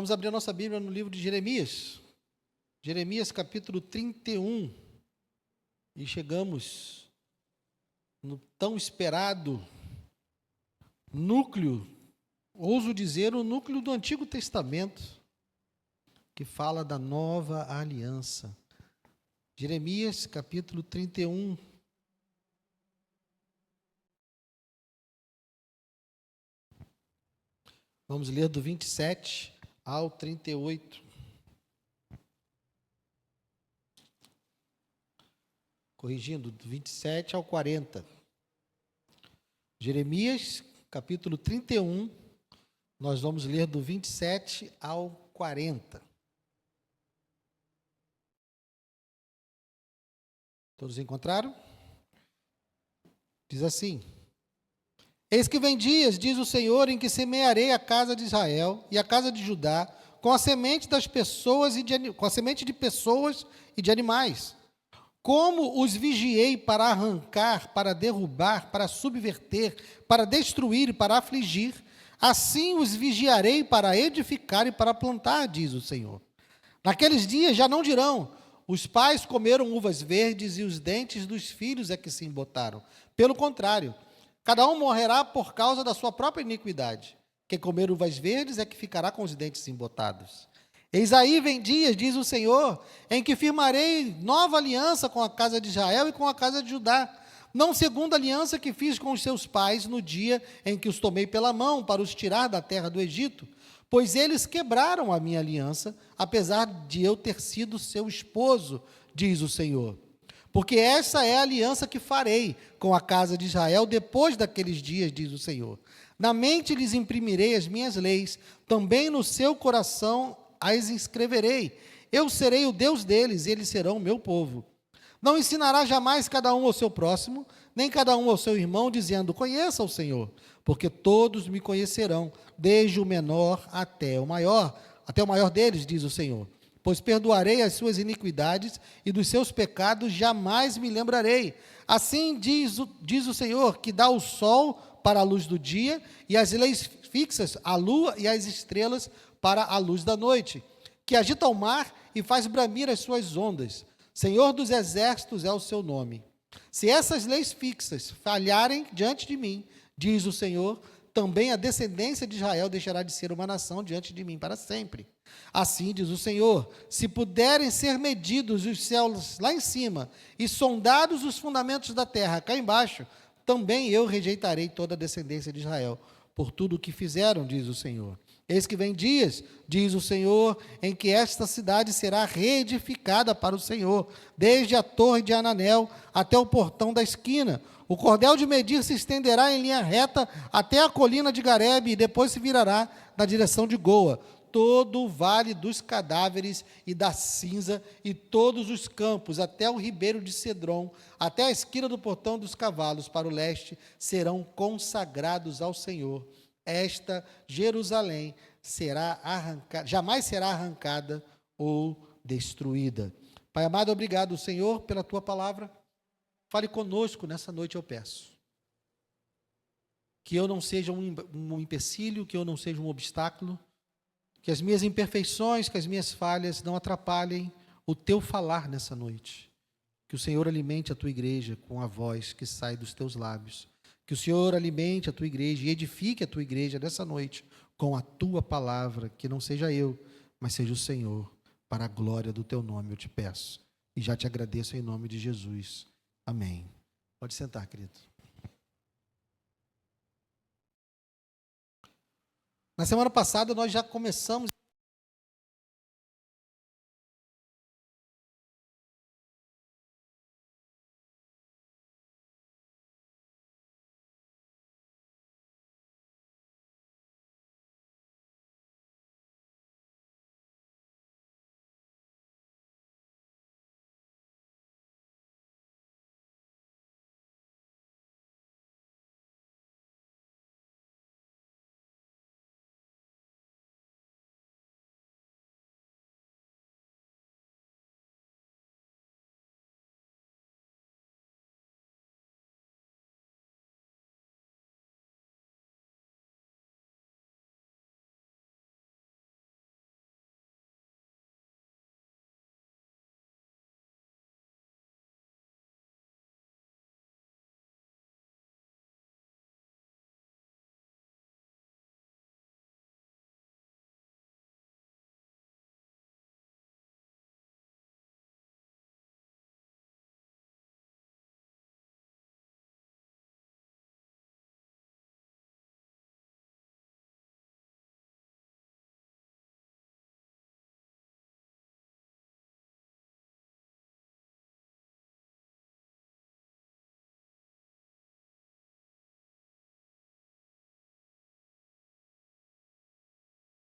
Vamos abrir a nossa Bíblia no livro de Jeremias. Jeremias capítulo 31. E chegamos no tão esperado núcleo, ouso dizer, o núcleo do Antigo Testamento, que fala da nova aliança. Jeremias capítulo 31. Vamos ler do 27 ao 38. Corrigindo, do 27 ao 40. Jeremias, capítulo 31, nós vamos ler do 27 ao 40. Todos encontraram? Diz assim: Eis que vem dias, diz o Senhor, em que semearei a casa de Israel e a casa de Judá com a semente das pessoas com a semente de pessoas e de animais. Como os vigiei para arrancar, para derrubar, para subverter, para destruir e para afligir, assim os vigiarei para edificar e para plantar, diz o Senhor. Naqueles dias já não dirão: os pais comeram uvas verdes e os dentes dos filhos é que se embotaram. Pelo contrário, cada um morrerá por causa da sua própria iniquidade. Quem comer uvas verdes é que ficará com os dentes embotados. Eis aí vem dias, diz o Senhor, em que firmarei nova aliança com a casa de Israel e com a casa de Judá, não segundo a aliança que fiz com os seus pais no dia em que os tomei pela mão para os tirar da terra do Egito, pois eles quebraram a minha aliança, apesar de eu ter sido seu esposo, diz o Senhor. Porque essa é a aliança que farei com a casa de Israel depois daqueles dias, diz o Senhor. Na mente lhes imprimirei as minhas leis, também no seu coração as escreverei. Eu serei o Deus deles, e eles serão o meu povo. Não ensinará jamais cada um ao seu próximo, nem cada um ao seu irmão, dizendo: conheça o Senhor, porque todos me conhecerão, desde o menor até o maior deles, diz o Senhor. Pois perdoarei as suas iniquidades e dos seus pecados jamais me lembrarei. Assim diz o Senhor, que dá o sol para a luz do dia, e as leis fixas, a lua e as estrelas para a luz da noite, que agita o mar e faz bramir as suas ondas. Senhor dos exércitos é o seu nome. Se essas leis fixas falharem diante de mim, diz o Senhor, também a descendência de Israel deixará de ser uma nação diante de mim para sempre. Assim diz o Senhor: se puderem ser medidos os céus lá em cima e sondados os fundamentos da terra cá embaixo, também eu rejeitarei toda a descendência de Israel, por tudo o que fizeram, diz o Senhor. Eis que vem dias, diz o Senhor, em que esta cidade será reedificada para o Senhor, desde a torre de Ananel até o portão da esquina. O cordel de medir se estenderá em linha reta até a colina de Garebe, e depois se virará na direção de Goa. Todo o vale dos cadáveres e da cinza, e todos os campos, até o ribeiro de Cedron, até a esquina do portão dos cavalos, para o leste, serão consagrados ao Senhor. Esta Jerusalém jamais será arrancada ou destruída. Pai amado, obrigado, Senhor, pela tua palavra. Fale conosco nessa noite, eu peço. Que eu não seja um empecilho, que eu não seja um obstáculo, que as minhas imperfeições, que as minhas falhas não atrapalhem o teu falar nessa noite. Que o Senhor alimente a tua igreja com a voz que sai dos teus lábios. Que o Senhor alimente a tua igreja e edifique a tua igreja nessa noite com a tua palavra, que não seja eu, mas seja o Senhor, para a glória do teu nome, eu te peço. E já te agradeço em nome de Jesus. Amém. Pode sentar, querido. Na semana passada nós já começamos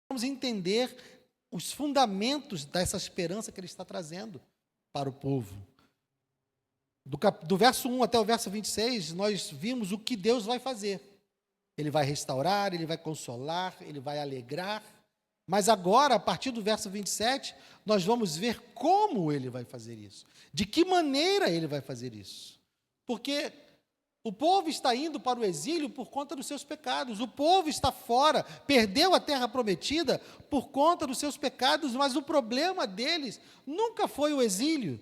Vamos entender os fundamentos dessa esperança que ele está trazendo para o povo. Do verso 1 até o verso 26, nós vimos o que Deus vai fazer. Ele vai restaurar, ele vai consolar, ele vai alegrar. Mas agora, a partir do verso 27, nós vamos ver como ele vai fazer isso. De que maneira ele vai fazer isso. Porque o povo está indo para o exílio por conta dos seus pecados. O povo está fora, perdeu a terra prometida por conta dos seus pecados, mas o problema deles nunca foi o exílio.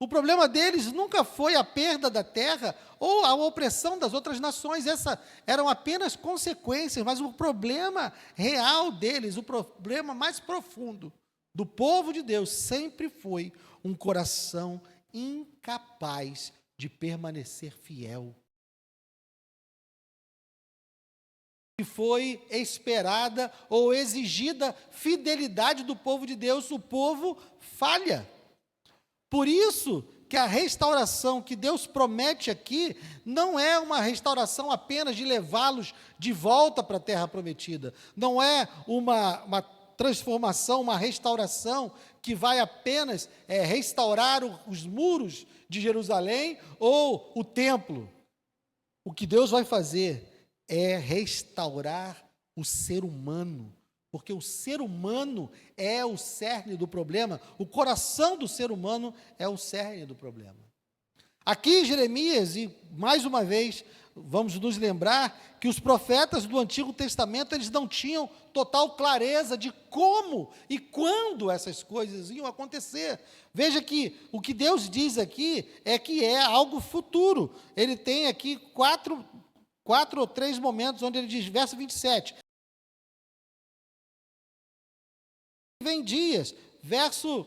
O problema deles nunca foi a perda da terra ou a opressão das outras nações. Essas eram apenas consequências, mas o problema real deles, o problema mais profundo do povo de Deus sempre foi um coração incapaz de permanecer fiel. Que foi esperada ou exigida fidelidade do povo de Deus, o povo falha. Por isso que a restauração que Deus promete aqui não é uma restauração apenas de levá-los de volta para a terra prometida. Não é uma transformação, uma restauração que vai apenas restaurar os muros de Jerusalém ou o templo. O que Deus vai fazer é restaurar o ser humano. Porque o ser humano é o cerne do problema, o coração do ser humano é o cerne do problema. Aqui Jeremias, e mais uma vez, vamos nos lembrar que os profetas do Antigo Testamento, eles não tinham total clareza de como e quando essas coisas iam acontecer. Veja que o que Deus diz aqui é que é algo futuro. Ele tem aqui quatro ou três momentos onde ele diz, verso 27, vem dias, verso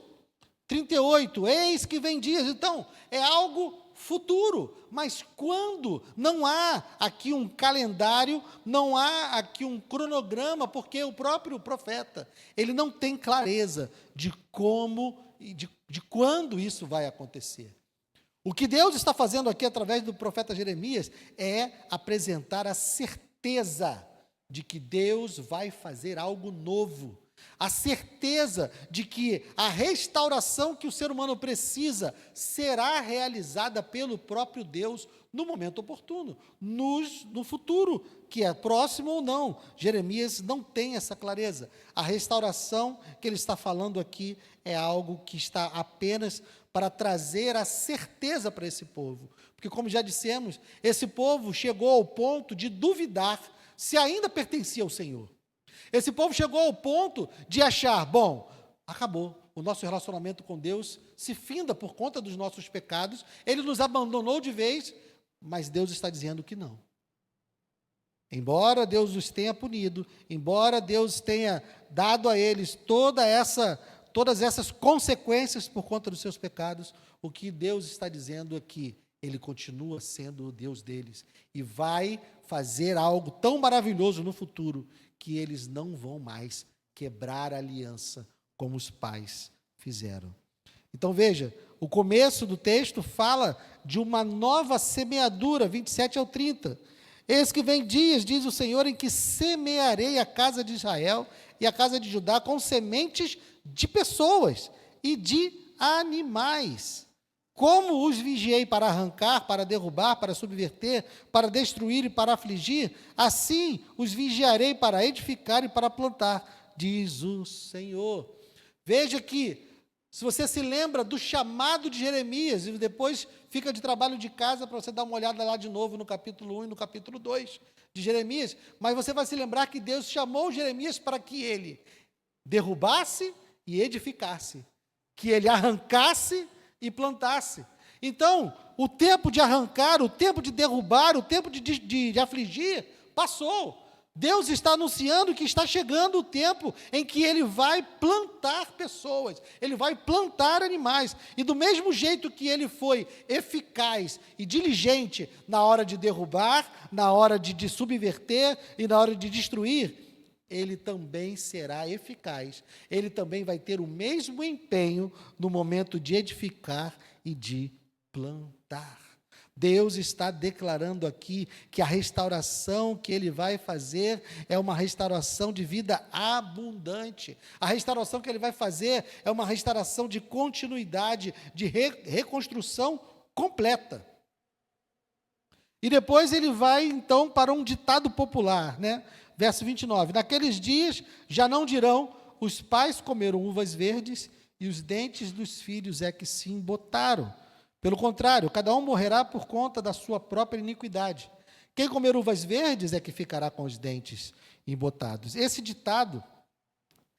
38, eis que vem dias. Então, é algo futuro, mas quando? Não há aqui um calendário, não há aqui um cronograma, porque o próprio profeta, ele não tem clareza de como e de quando isso vai acontecer. O que Deus está fazendo aqui através do profeta Jeremias é apresentar a certeza de que Deus vai fazer algo novo. A certeza de que a restauração que o ser humano precisa será realizada pelo próprio Deus no momento oportuno, no futuro, que é próximo ou não. Jeremias não tem essa clareza. A restauração que ele está falando aqui é algo que está apenas para trazer a certeza para esse povo. Porque, como já dissemos, esse povo chegou ao ponto de duvidar se ainda pertencia ao Senhor. Esse povo chegou ao ponto de achar, bom, acabou, o nosso relacionamento com Deus se finda por conta dos nossos pecados, Ele nos abandonou de vez, mas Deus está dizendo que não. Embora Deus os tenha punido, embora Deus tenha dado a eles todas essas consequências por conta dos seus pecados, o que Deus está dizendo é que Ele continua sendo o Deus deles e vai fazer algo tão maravilhoso no futuro que eles não vão mais quebrar a aliança como os pais fizeram. Então veja, o começo do texto fala de uma nova semeadura, 27 ao 30. Eis que vem dias, diz o Senhor, em que semearei a casa de Israel e a casa de Judá com sementes de pessoas e de animais. Como os vigiei para arrancar, para derrubar, para subverter, para destruir e para afligir, assim os vigiarei para edificar e para plantar, diz o Senhor. Veja que, se você se lembra do chamado de Jeremias, e depois fica de trabalho de casa para você dar uma olhada lá de novo no capítulo 1 e no capítulo 2 de Jeremias, mas você vai se lembrar que Deus chamou Jeremias para que ele derrubasse e edificasse, que ele arrancasse e plantasse. Então, o tempo de arrancar, o tempo de derrubar, o tempo de afligir, passou. Deus está anunciando que está chegando o tempo em que Ele vai plantar pessoas, Ele vai plantar animais, e do mesmo jeito que Ele foi eficaz e diligente na hora de derrubar, na hora de subverter e na hora de destruir, Ele também será eficaz, Ele também vai ter o mesmo empenho no momento de edificar e de plantar. Deus está declarando aqui que a restauração que Ele vai fazer é uma restauração de vida abundante. A restauração que Ele vai fazer é uma restauração de continuidade, de reconstrução completa. E depois ele vai, então, para um ditado popular, né? Verso 29. Naqueles dias já não dirão, os pais comeram uvas verdes e os dentes dos filhos é que se embotaram. Pelo contrário, cada um morrerá por conta da sua própria iniquidade. Quem comer uvas verdes é que ficará com os dentes embotados. Esse ditado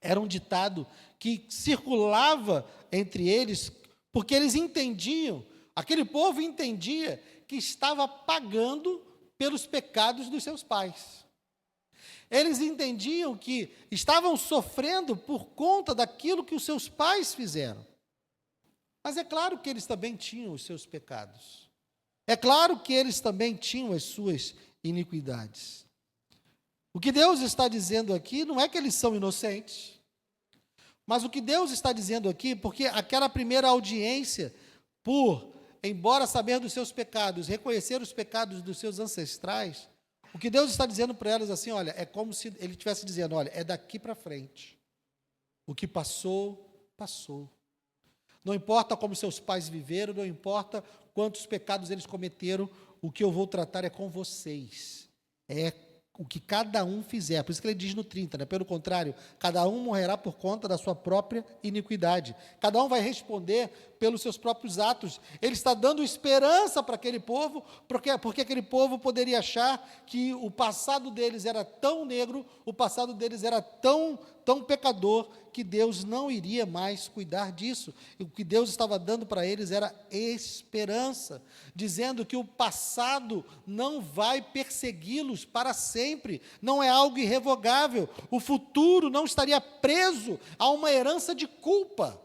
era um ditado que circulava entre eles, porque eles entendiam, aquele povo entendia que estava pagando pelos pecados dos seus pais. Eles entendiam que estavam sofrendo por conta daquilo que os seus pais fizeram. Mas é claro que eles também tinham os seus pecados. É claro que eles também tinham as suas iniquidades. O que Deus está dizendo aqui não é que eles são inocentes, mas o que Deus está dizendo aqui, porque aquela primeira audiência, embora saber dos seus pecados, reconhecer os pecados dos seus ancestrais, o que Deus está dizendo para elas assim, olha, é como se Ele estivesse dizendo, olha, é daqui para frente. O que passou, passou. Não importa como seus pais viveram, não importa quantos pecados eles cometeram, o que eu vou tratar é com vocês. É o que cada um fizer. Por isso que ele diz no 30, né? Pelo contrário, cada um morrerá por conta da sua própria iniquidade. Cada um vai responder pelos seus próprios atos. Ele está dando esperança para aquele povo, porque aquele povo poderia achar que o passado deles era tão negro, o passado deles era tão pecador, que Deus não iria mais cuidar disso. E o que Deus estava dando para eles era esperança, dizendo que o passado não vai persegui-los para sempre, não é algo irrevogável, o futuro não estaria preso a uma herança de culpa.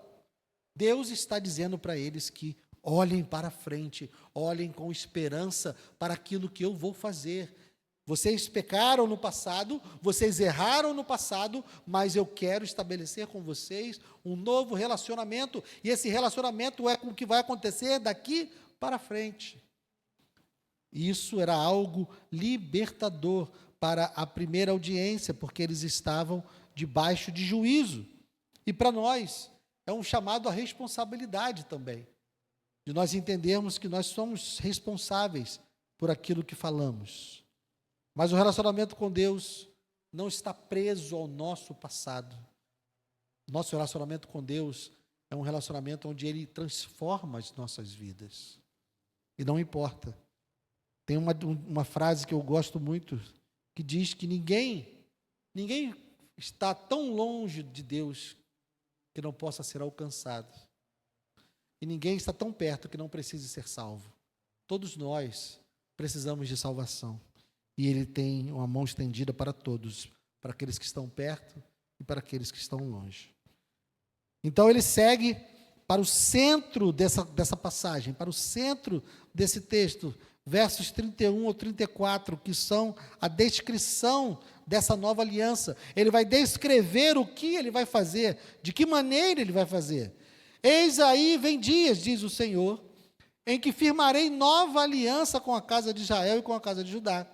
Deus está dizendo para eles que olhem para frente, olhem com esperança para aquilo que eu vou fazer. Vocês pecaram no passado, vocês erraram no passado, mas eu quero estabelecer com vocês um novo relacionamento, e esse relacionamento é com o que vai acontecer daqui para frente. Isso era algo libertador para a primeira audiência, porque eles estavam debaixo de juízo. E para nós, é um chamado à responsabilidade também, de nós entendermos que nós somos responsáveis por aquilo que falamos. Mas o relacionamento com Deus não está preso ao nosso passado. Nosso relacionamento com Deus é um relacionamento onde Ele transforma as nossas vidas. E não importa. Tem uma frase que eu gosto muito, que diz que ninguém está tão longe de Deus que não possa ser alcançado. E ninguém está tão perto que não precise ser salvo. Todos nós precisamos de salvação. E Ele tem uma mão estendida para todos, para aqueles que estão perto e para aqueles que estão longe. Então ele segue para o centro dessa passagem, para o centro desse texto, versos 31 ou 34, que são a descrição dessa nova aliança. Ele vai descrever o que ele vai fazer, de que maneira ele vai fazer. Eis aí vem dias, diz o Senhor, em que firmarei nova aliança com a casa de Israel e com a casa de Judá.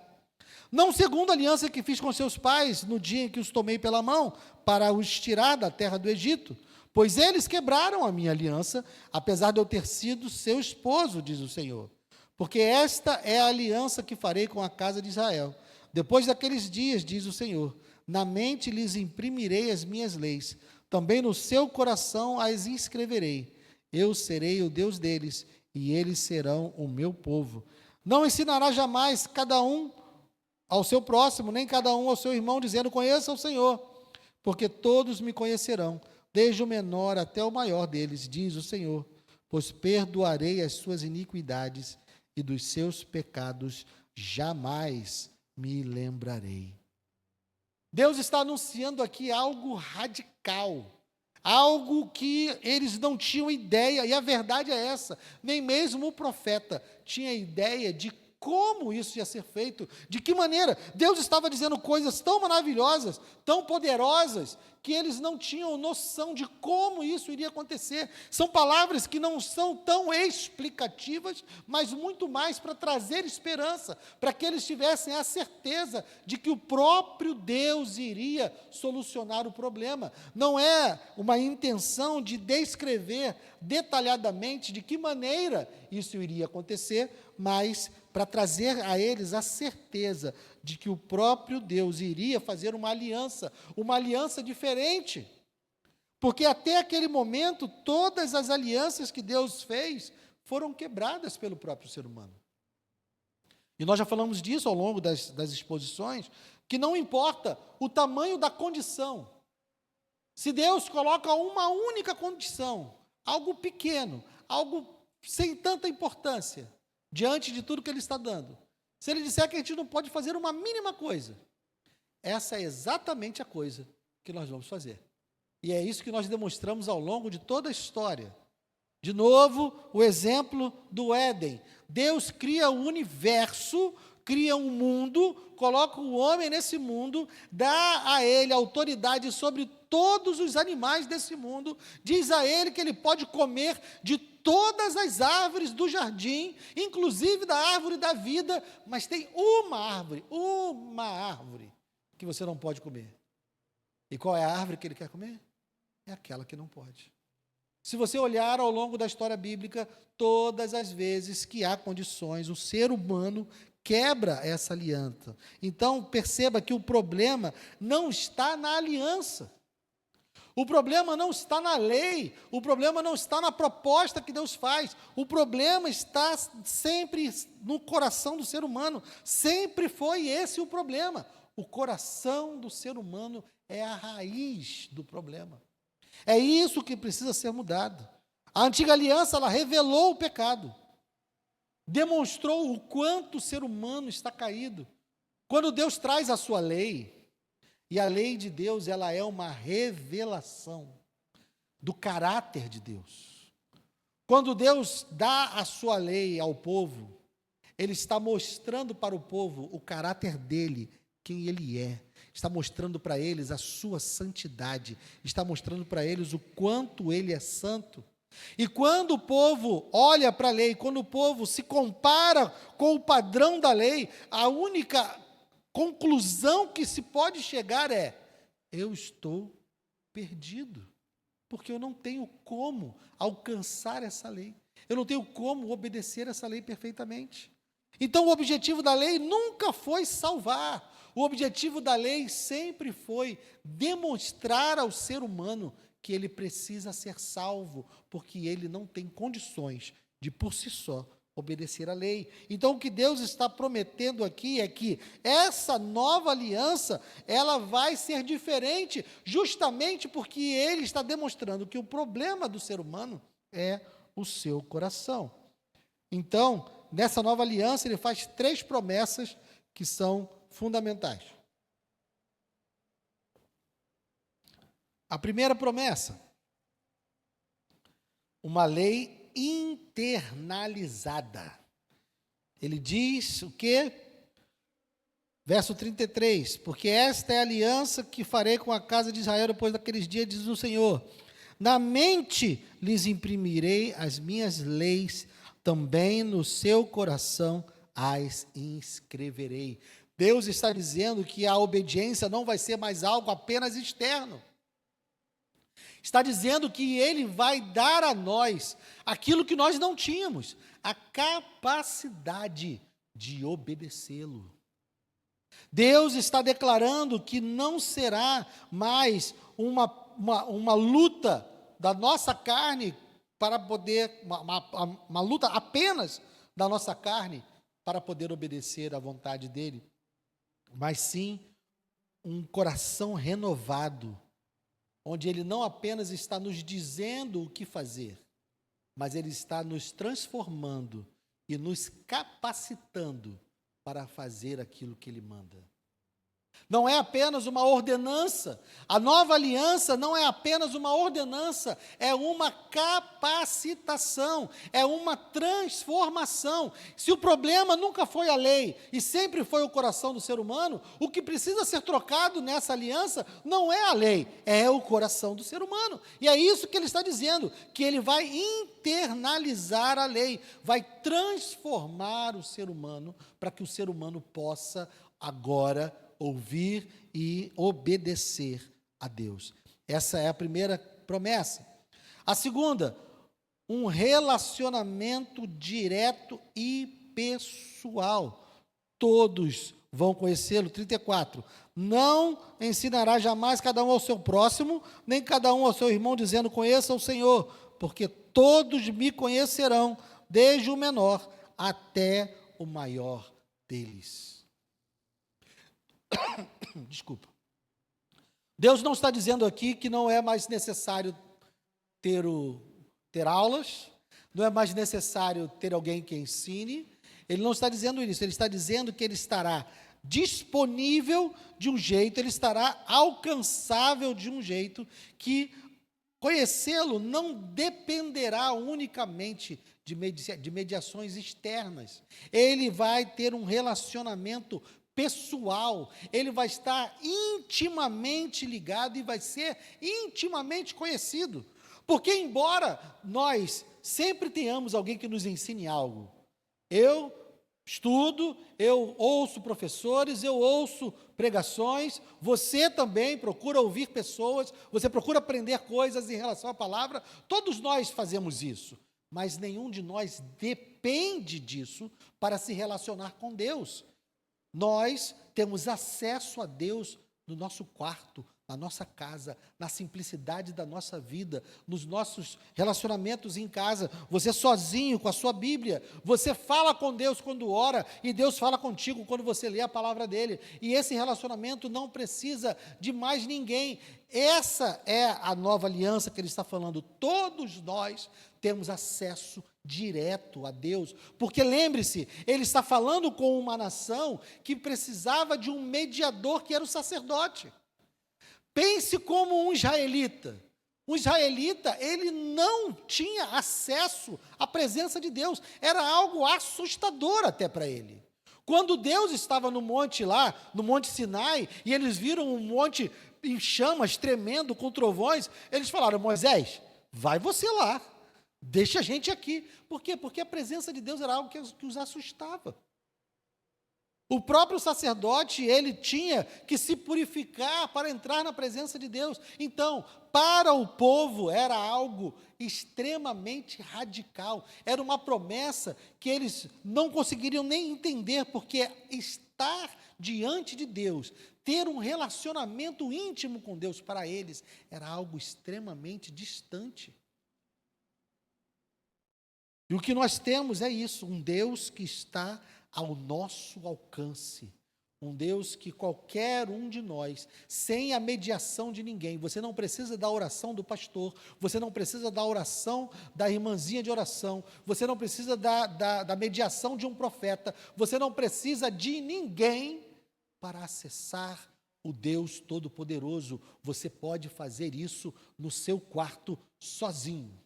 Não segundo a aliança que fiz com seus pais no dia em que os tomei pela mão para os tirar da terra do Egito, pois eles quebraram a minha aliança, apesar de eu ter sido seu esposo, diz o Senhor. Porque esta é a aliança que farei com a casa de Israel. Depois daqueles dias, diz o Senhor, na mente lhes imprimirei as minhas leis, também no seu coração as inscreverei. Eu serei o Deus deles, e eles serão o meu povo. Não ensinará jamais cada um ao seu próximo, nem cada um ao seu irmão, dizendo, conheça o Senhor, porque todos me conhecerão, desde o menor até o maior deles, diz o Senhor, pois perdoarei as suas iniquidades e dos seus pecados jamais me lembrarei. Deus está anunciando aqui algo radical, algo que eles não tinham ideia, e a verdade é essa, nem mesmo o profeta tinha ideia de como isso ia ser feito, de que maneira. Deus estava dizendo coisas tão maravilhosas, tão poderosas, que eles não tinham noção de como isso iria acontecer. São palavras que não são tão explicativas, mas muito mais para trazer esperança, para que eles tivessem a certeza de que o próprio Deus iria solucionar o problema. Não é uma intenção de descrever detalhadamente de que maneira isso iria acontecer, mas para trazer a eles a certeza de que o próprio Deus iria fazer uma aliança diferente. Porque até aquele momento, todas as alianças que Deus fez foram quebradas pelo próprio ser humano. E nós já falamos disso ao longo das exposições, que não importa o tamanho da condição, se Deus coloca uma única condição, algo pequeno, algo sem tanta importância, diante de tudo que Ele está dando, se Ele disser que a gente não pode fazer uma mínima coisa, essa é exatamente a coisa que nós vamos fazer. E é isso que nós demonstramos ao longo de toda a história. De novo, o exemplo do Éden. Deus cria o universo, cria um mundo, coloca o homem nesse mundo, dá a ele autoridade sobre todos os animais desse mundo, diz a ele que ele pode comer de todas as árvores do jardim, inclusive da árvore da vida, mas tem uma árvore que você não pode comer. E qual é a árvore que ele quer comer? É aquela que não pode. Se você olhar ao longo da história bíblica, todas as vezes que há condições, o ser humano quebra essa aliança. Então, perceba que o problema não está na aliança. O problema não está na lei, o problema não está na proposta que Deus faz, o problema está sempre no coração do ser humano, sempre foi esse o problema. O coração do ser humano é a raiz do problema. É isso que precisa ser mudado. A antiga aliança, ela revelou o pecado, demonstrou o quanto o ser humano está caído. Quando Deus traz a sua lei, e a lei de Deus, ela é uma revelação do caráter de Deus. Quando Deus dá a sua lei ao povo, Ele está mostrando para o povo o caráter dele, quem Ele é. Está mostrando para eles a sua santidade, está mostrando para eles o quanto Ele é santo. E quando o povo olha para a lei, quando o povo se compara com o padrão da lei, a única conclusão que se pode chegar é: eu estou perdido, porque eu não tenho como alcançar essa lei, eu não tenho como obedecer essa lei perfeitamente. Então o objetivo da lei nunca foi salvar, o objetivo da lei sempre foi demonstrar ao ser humano que ele precisa ser salvo, porque ele não tem condições de por si só obedecer a lei. Então o que Deus está prometendo aqui é que essa nova aliança, ela vai ser diferente, justamente porque Ele está demonstrando que o problema do ser humano é o seu coração. Então, nessa nova aliança, Ele faz 3 promessas que são fundamentais. A primeira promessa, uma lei internalizada. Ele diz o quê? Verso 33, porque esta é a aliança que farei com a casa de Israel depois daqueles dias, diz o Senhor. Na mente lhes imprimirei as minhas leis, também no seu coração as inscreverei. Deus está dizendo que a obediência não vai ser mais algo apenas externo. Está dizendo que Ele vai dar a nós aquilo que nós não tínhamos, a capacidade de obedecê-lo. Deus está declarando que não será mais uma luta da nossa carne para poder, uma luta apenas da nossa carne para poder obedecer à vontade dEle, mas sim um coração renovado, onde Ele não apenas está nos dizendo o que fazer, mas Ele está nos transformando e nos capacitando para fazer aquilo que Ele manda. Não é apenas uma ordenança. A nova aliança não é apenas uma ordenança, é uma capacitação, é uma transformação. Se o problema nunca foi a lei e sempre foi o coração do ser humano, o que precisa ser trocado nessa aliança não é a lei, é o coração do ser humano. E é isso que ele está dizendo, que ele vai internalizar a lei, vai transformar o ser humano para que o ser humano possa agora ouvir e obedecer a Deus. Essa é a primeira promessa. A segunda, um relacionamento direto e pessoal. Todos vão conhecê-lo. 34. Não ensinará jamais cada um ao seu próximo, nem cada um ao seu irmão, dizendo: conheça o Senhor, porque todos me conhecerão, desde o menor até o maior deles. Desculpa. Deus não está dizendo aqui que não é mais necessário ter aulas, não é mais necessário ter alguém que ensine. Ele não está dizendo isso, ele está dizendo que ele estará disponível de um jeito, ele estará alcançável de um jeito que conhecê-lo não dependerá unicamente de mediações externas. Ele vai ter um relacionamento pessoal, ele vai estar intimamente ligado e vai ser intimamente conhecido. Porque embora nós sempre tenhamos alguém que nos ensine algo, eu estudo, eu ouço professores, eu ouço pregações, você também procura ouvir pessoas, você procura aprender coisas em relação à palavra, todos nós fazemos isso, mas nenhum de nós depende disso para se relacionar com Deus. Nós temos acesso a Deus no nosso quarto, na nossa casa, na simplicidade da nossa vida, nos nossos relacionamentos em casa. Você sozinho com a sua Bíblia, você fala com Deus quando ora e Deus fala contigo quando você lê a palavra dele. E esse relacionamento não precisa de mais ninguém. Essa é a nova aliança que ele está falando. Todos nós temos acesso direto a Deus, porque lembre-se, ele está falando com uma nação que precisava de um mediador, que era o sacerdote. Pense como um israelita. Um israelita, ele não tinha acesso à presença de Deus, era algo assustador até para ele. Quando Deus estava no monte lá, no Monte Sinai, e eles viram um monte em chamas, tremendo, com trovões, eles falaram: Moisés, vai você lá, deixa a gente aqui. Por quê? Porque a presença de Deus era algo que os assustava. O próprio sacerdote, ele tinha que se purificar para entrar na presença de Deus. Então, para o povo, era algo extremamente radical. Era uma promessa que eles não conseguiriam nem entender, porque estar diante de Deus, ter um relacionamento íntimo com Deus, para eles, era algo extremamente distante. E o que nós temos é isso, um Deus que está ao nosso alcance, um Deus que qualquer um de nós, sem a mediação de ninguém, você não precisa da oração do pastor, você não precisa da oração da irmãzinha de oração, você não precisa da mediação de um profeta, você não precisa de ninguém para acessar o Deus Todo-Poderoso. Você pode fazer isso no seu quarto sozinho.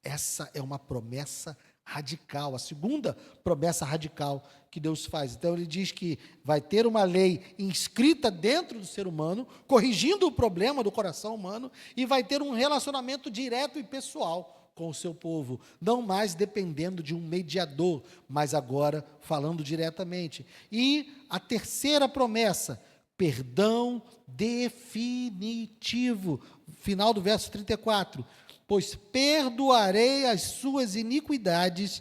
Essa é uma promessa radical, a segunda promessa radical que Deus faz. Então ele diz que vai ter uma lei inscrita dentro do ser humano, corrigindo o problema do coração humano, e vai ter um relacionamento direto e pessoal com o seu povo, não mais dependendo de um mediador, mas agora falando diretamente. E a terceira promessa, perdão definitivo, final do verso 34. Pois perdoarei as suas iniquidades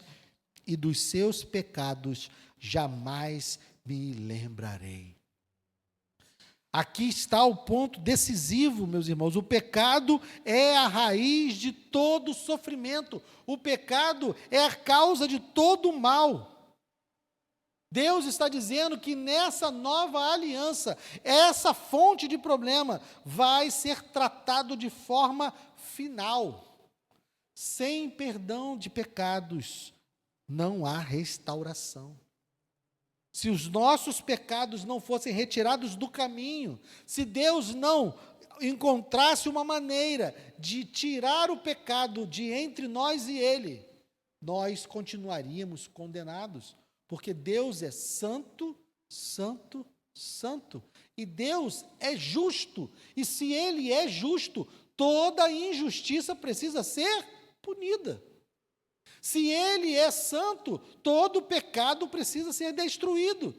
e dos seus pecados jamais me lembrarei. Aqui está o ponto decisivo, meus irmãos. O pecado é a raiz de todo sofrimento. O pecado é a causa de todo o mal. Deus está dizendo que nessa nova aliança, essa fonte de problema vai ser tratado de forma final. Sem perdão de pecados, não há restauração. se os nossos pecados não fossem retirados do caminho, se Deus não encontrasse uma maneira de tirar o pecado de entre nós e Ele, nós continuaríamos condenados, porque Deus é santo, santo, santo, e Deus é justo, e se Ele é justo, toda injustiça precisa ser punida. Se Ele é santo, todo pecado precisa ser destruído.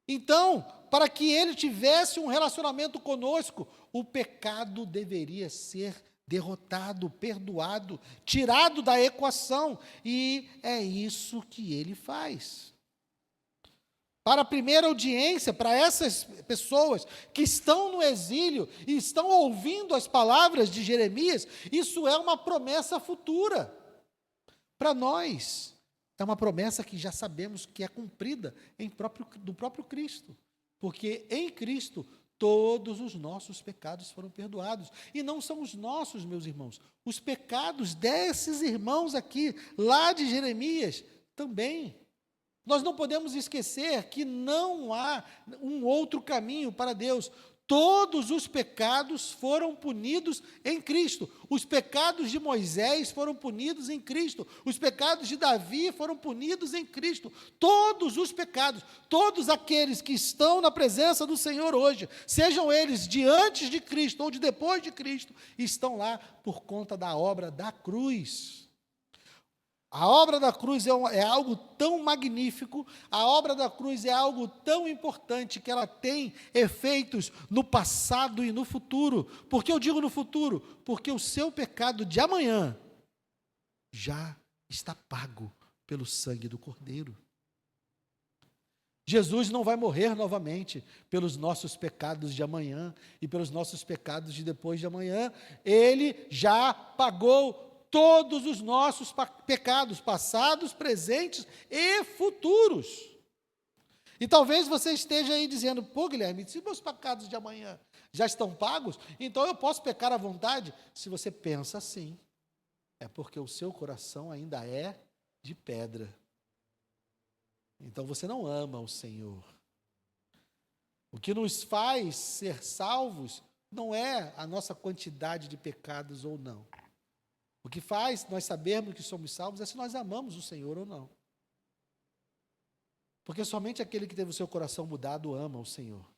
Então, para que Ele tivesse um relacionamento conosco, o pecado deveria ser derrotado, perdoado, tirado da equação, e é isso que Ele faz. Para a primeira audiência, para essas pessoas que estão no exílio e estão ouvindo as palavras de Jeremias, isso é uma promessa futura. Para nós, é uma promessa que já sabemos que é cumprida do próprio Cristo. Porque em Cristo, todos os nossos pecados foram perdoados. E não são os nossos, meus irmãos. Os pecados desses irmãos aqui, lá de Jeremias, também. Nós não podemos esquecer que não há um outro caminho para Deus. Todos os pecados foram punidos em Cristo. Os pecados de Moisés foram punidos em Cristo. Os pecados de Davi foram punidos em Cristo. Todos os pecados, todos aqueles que estão na presença do Senhor hoje, sejam eles de antes de Cristo ou de depois de Cristo, estão lá por conta da obra da cruz. A obra da cruz é algo tão magnífico, a obra da cruz é algo tão importante que ela tem efeitos no passado e no futuro. Por que eu digo no futuro? Porque o seu pecado de amanhã já está pago pelo sangue do Cordeiro. Jesus não vai morrer novamente pelos nossos pecados de amanhã e pelos nossos pecados de depois de amanhã. Ele já pagou todos os nossos pecados, passados, presentes e futuros. E talvez você esteja aí dizendo, pô, Guilherme, se meus pecados de amanhã já estão pagos, então eu posso pecar à vontade? Se você pensa assim, é porque o seu coração ainda é de pedra. Então você não ama o Senhor. O que nos faz ser salvos não é a nossa quantidade de pecados ou não. O que faz nós sabermos que somos salvos é se nós amamos o Senhor ou não. Porque somente aquele que teve o seu coração mudado ama o Senhor.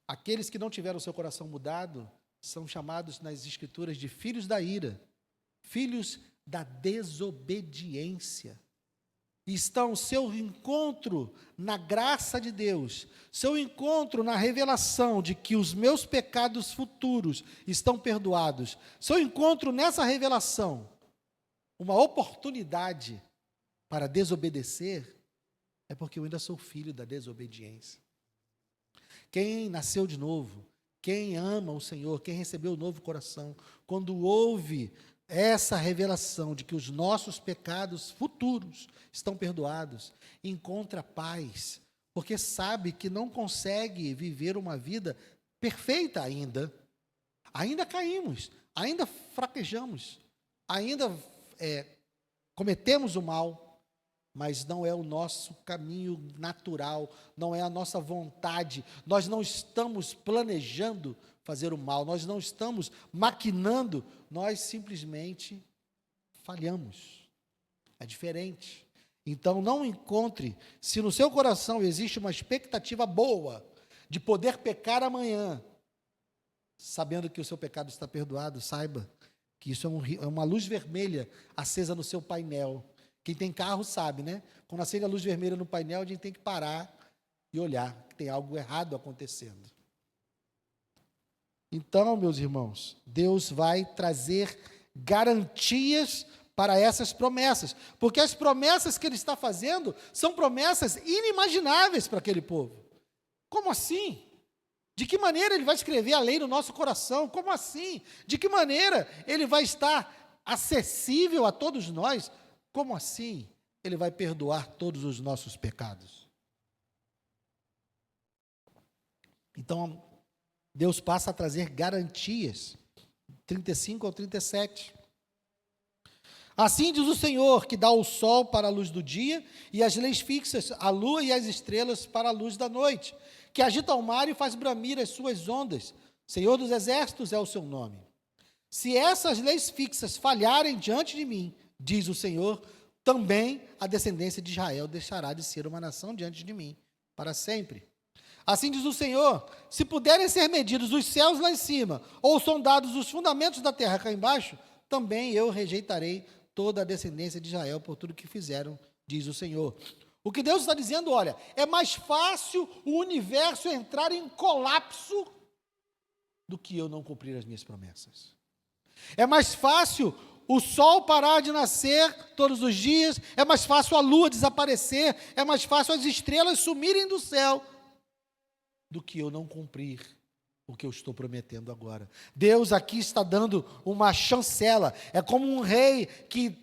Aqueles que não tiveram o seu coração mudado são chamados nas Escrituras de filhos da ira, filhos da desobediência. E estão seu encontro na graça de Deus, seu encontro na revelação de que os meus pecados futuros estão perdoados, seu encontro nessa revelação, uma oportunidade para desobedecer, é porque eu ainda sou filho da desobediência. Quem nasceu de novo, quem ama o Senhor, quem recebeu o novo coração, quando ouve essa revelação de que os nossos pecados futuros estão perdoados, encontra paz, porque sabe que não consegue viver uma vida perfeita ainda. Ainda caímos, ainda fraquejamos, ainda cometemos o mal, mas não é o nosso caminho natural, não é a nossa vontade, nós não estamos planejando fazer o mal, nós não estamos maquinando, nós simplesmente falhamos. É diferente. Então não encontre, se no seu coração existe uma expectativa boa de poder pecar amanhã, sabendo que o seu pecado está perdoado, saiba que isso é uma luz vermelha acesa no seu painel. Quem tem carro sabe, né? Quando acende a luz vermelha no painel, a gente tem que parar e olhar que tem algo errado acontecendo. Então, meus irmãos, Deus vai trazer garantias para essas promessas, porque as promessas que Ele está fazendo são promessas inimagináveis para aquele povo. Como assim? De que maneira Ele vai escrever a lei no nosso coração? Como assim? De que maneira Ele vai estar acessível a todos nós? Como assim? Ele vai perdoar todos os nossos pecados. Então, Deus passa a trazer garantias, 35 ao 37. Assim diz o Senhor, que dá o sol para a luz do dia, e as leis fixas, a lua e as estrelas para a luz da noite, que agita o mar e faz bramir as suas ondas. Senhor dos exércitos é o seu nome. Se essas leis fixas falharem diante de mim, diz o Senhor, também a descendência de Israel deixará de ser uma nação diante de mim, para sempre. Assim diz o Senhor, se puderem ser medidos os céus lá em cima, ou sondados os fundamentos da terra cá embaixo, também eu rejeitarei toda a descendência de Israel por tudo que fizeram, diz o Senhor. O que Deus está dizendo, olha, é mais fácil o universo entrar em colapso do que eu não cumprir as minhas promessas. É mais fácil o sol parar de nascer todos os dias, é mais fácil a lua desaparecer, é mais fácil as estrelas sumirem do céu, do que eu não cumprir o que eu estou prometendo agora. Deus aqui está dando uma chancela, é como um rei que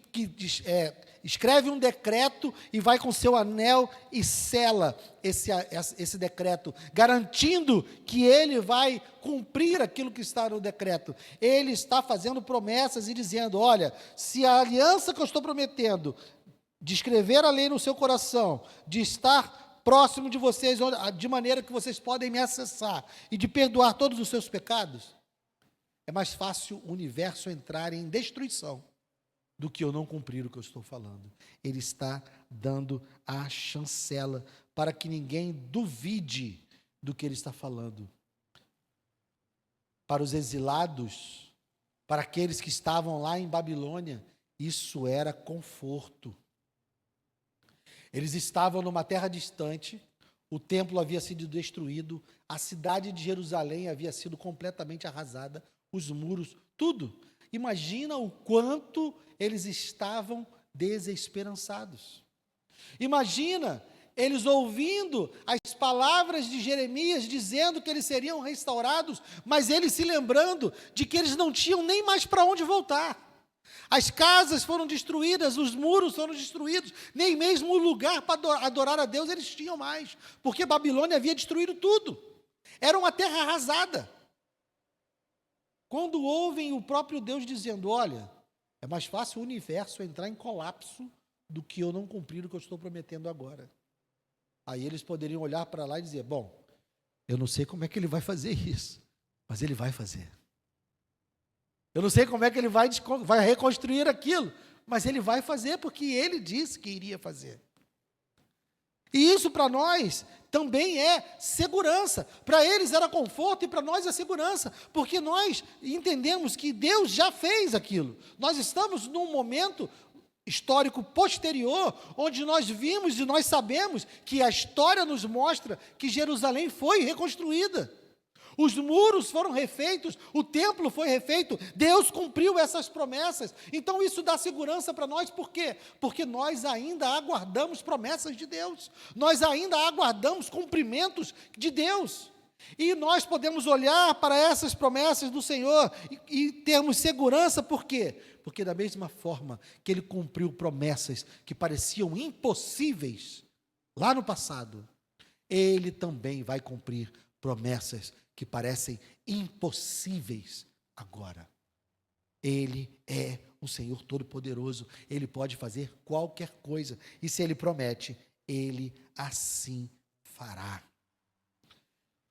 escreve um decreto e vai com seu anel e sela esse decreto, garantindo que ele vai cumprir aquilo que está no decreto. Ele está fazendo promessas e dizendo, olha, se a aliança que eu estou prometendo, de escrever a lei no seu coração, de estar próximo de vocês, de maneira que vocês podem me acessar e de perdoar todos os seus pecados, é mais fácil o universo entrar em destruição do que eu não cumprir o que eu estou falando. Ele está dando a chancela para que ninguém duvide do que ele está falando. Para os exilados, para aqueles que estavam lá em Babilônia, isso era conforto. Eles estavam numa terra distante, o templo havia sido destruído, a cidade de Jerusalém havia sido completamente arrasada, os muros, tudo. Imagina o quanto eles estavam desesperançados. Imagina eles ouvindo as palavras de Jeremias dizendo que eles seriam restaurados, mas eles se lembrando de que eles não tinham nem mais para onde voltar. As casas foram destruídas, os muros foram destruídos, nem mesmo o lugar para adorar a Deus eles tinham mais, porque Babilônia havia destruído tudo. Era uma terra arrasada. Quando ouvem o próprio Deus dizendo, olha, é mais fácil o universo entrar em colapso do que eu não cumprir o que eu estou prometendo agora. Aí eles poderiam olhar para lá e dizer, bom, eu não sei como é que ele vai fazer isso, mas ele vai fazer. Eu não sei como é que ele vai reconstruir aquilo, mas ele vai fazer porque ele disse que iria fazer. E isso para nós também é segurança. Para eles era conforto e para nós é segurança, porque nós entendemos que Deus já fez aquilo. Nós estamos num momento histórico posterior, onde nós vimos e nós sabemos que a história nos mostra que Jerusalém foi reconstruída. Os muros foram refeitos, o templo foi refeito, Deus cumpriu essas promessas. Então isso dá segurança para nós, por quê? Porque nós ainda aguardamos promessas de Deus, nós ainda aguardamos cumprimentos de Deus. E nós podemos olhar para essas promessas do Senhor e termos segurança, por quê? Porque da mesma forma que Ele cumpriu promessas que pareciam impossíveis lá no passado, Ele também vai cumprir promessas que parecem impossíveis agora. Ele é o Senhor Todo-Poderoso, Ele pode fazer qualquer coisa, e se Ele promete, Ele assim fará.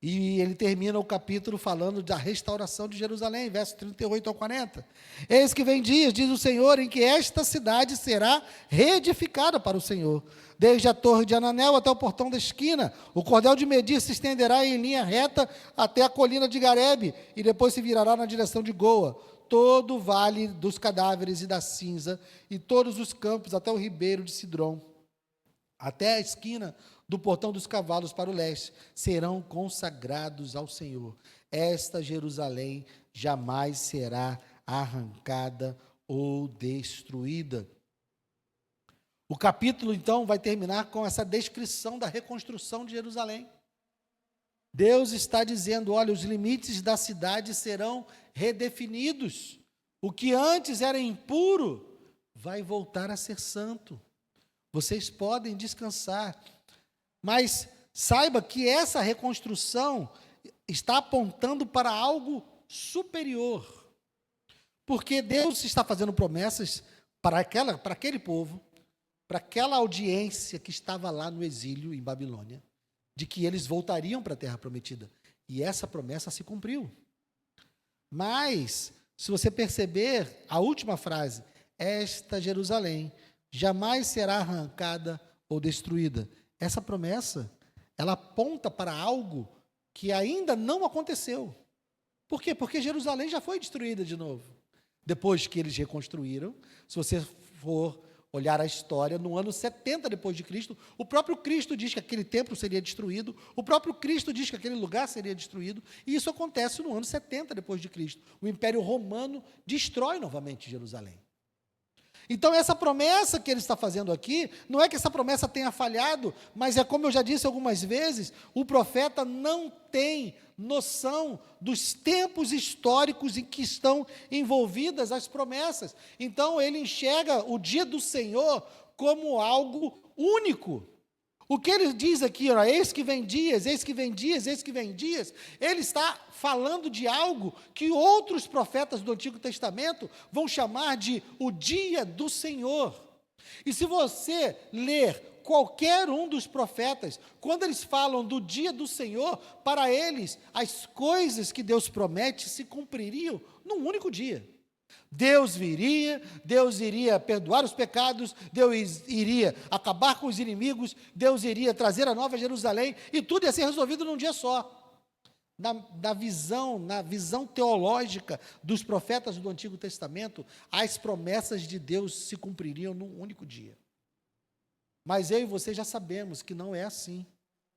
E ele termina o capítulo falando da restauração de Jerusalém, versos 38 ao 40. Eis que vem dias, diz o Senhor, em que esta cidade será reedificada para o Senhor. Desde a torre de Ananel até o portão da esquina, o cordel de medir se estenderá em linha reta até a colina de Garebe, e depois se virará na direção de Goa. Todo o vale dos cadáveres e da cinza, e todos os campos até o ribeiro de Sidrom, até a esquina do portão dos cavalos para o leste, serão consagrados ao Senhor. Esta Jerusalém jamais será arrancada ou destruída. O capítulo, então, vai terminar com essa descrição da reconstrução de Jerusalém. Deus está dizendo, olha, os limites da cidade serão redefinidos. O que antes era impuro vai voltar a ser santo. Vocês podem descansar. Mas saiba que essa reconstrução está apontando para algo superior. Porque Deus está fazendo promessas para aquele povo, para aquela audiência que estava lá no exílio em Babilônia, de que eles voltariam para a Terra Prometida. E essa promessa se cumpriu. Mas, se você perceber, a última frase, esta Jerusalém jamais será arrancada ou destruída. Essa promessa, ela aponta para algo que ainda não aconteceu. Por quê? Porque Jerusalém já foi destruída de novo. Depois que eles reconstruíram, se você for olhar a história, no ano 70 depois de Cristo, o próprio Cristo diz que aquele templo seria destruído, o próprio Cristo diz que aquele lugar seria destruído, e isso acontece no ano 70 depois de Cristo. O Império Romano destrói novamente Jerusalém. Então, essa promessa que ele está fazendo aqui, não é que essa promessa tenha falhado, mas é como eu já disse algumas vezes, o profeta não tem noção dos tempos históricos em que estão envolvidas as promessas. Então, ele enxerga o dia do Senhor como algo único. O que ele diz aqui, ó, eis que vem dias, eis que vem dias, eis que vem dias, ele está falando de algo que outros profetas do Antigo Testamento vão chamar de o dia do Senhor. E se você ler qualquer um dos profetas, quando eles falam do dia do Senhor, para eles, as coisas que Deus promete se cumpririam num único dia. Deus iria perdoar os pecados, Deus iria acabar com os inimigos, Deus iria trazer a nova Jerusalém, e tudo ia ser resolvido num dia só. Na visão teológica dos profetas do Antigo Testamento, as promessas de Deus se cumpririam num único dia. Mas eu e você já sabemos que não é assim.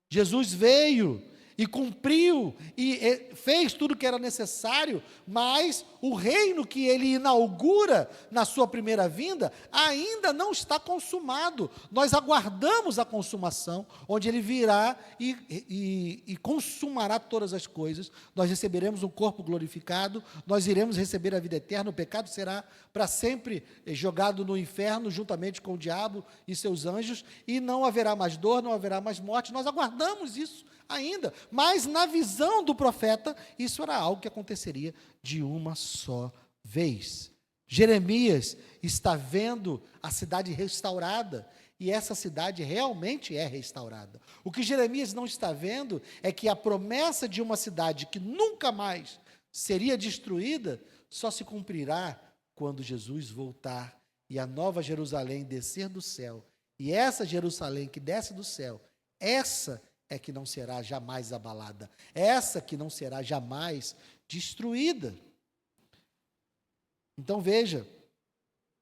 Jesus veio e cumpriu, e fez tudo o que era necessário, mas o reino que ele inaugura na sua primeira vinda, ainda não está consumado. Nós aguardamos a consumação, onde ele virá e consumará todas as coisas, nós receberemos um corpo glorificado, nós iremos receber a vida eterna, o pecado será para sempre jogado no inferno, juntamente com o diabo e seus anjos, e não haverá mais dor, não haverá mais morte, nós aguardamos isso ainda, mas na visão do profeta, isso era algo que aconteceria de uma só vez. Jeremias está vendo a cidade restaurada, e essa cidade realmente é restaurada. O que Jeremias não está vendo é que a promessa de uma cidade que nunca mais seria destruída, só se cumprirá quando Jesus voltar, e a nova Jerusalém descer do céu, e essa Jerusalém que desce do céu, essa é que não será jamais abalada, essa que não será jamais destruída. Então veja,